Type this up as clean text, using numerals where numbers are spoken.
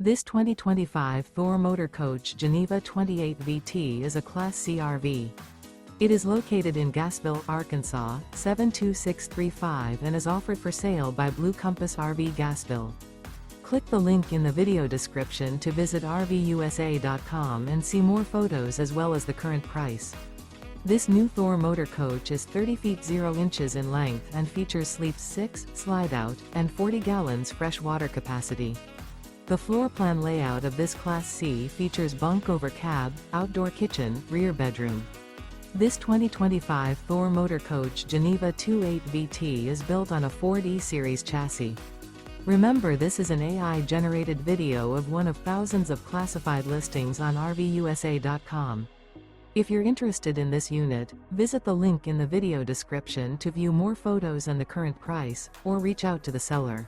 This 2025 Thor Motor Coach Geneva 28 VT is a Class C RV. It is located in Gassville, Arkansas, 72635 and is offered for sale by Blue Compass RV Gassville. Click the link in the video description to visit RVUSA.com and see more photos as well as the current price. This new Thor Motor Coach is 30 feet 0 inches in length and features sleeps 6, slide-out, and 40 gallons fresh water capacity. The floor plan layout of this Class C features bunk over cab, outdoor kitchen, rear bedroom. This 2025 Thor Motor Coach Geneva 28 VT is built on a Ford E-Series chassis. Remember, this is an AI-generated video of one of thousands of classified listings on RVUSA.com. If you're interested in this unit, visit the link in the video description to view more photos and the current price, or reach out to the seller.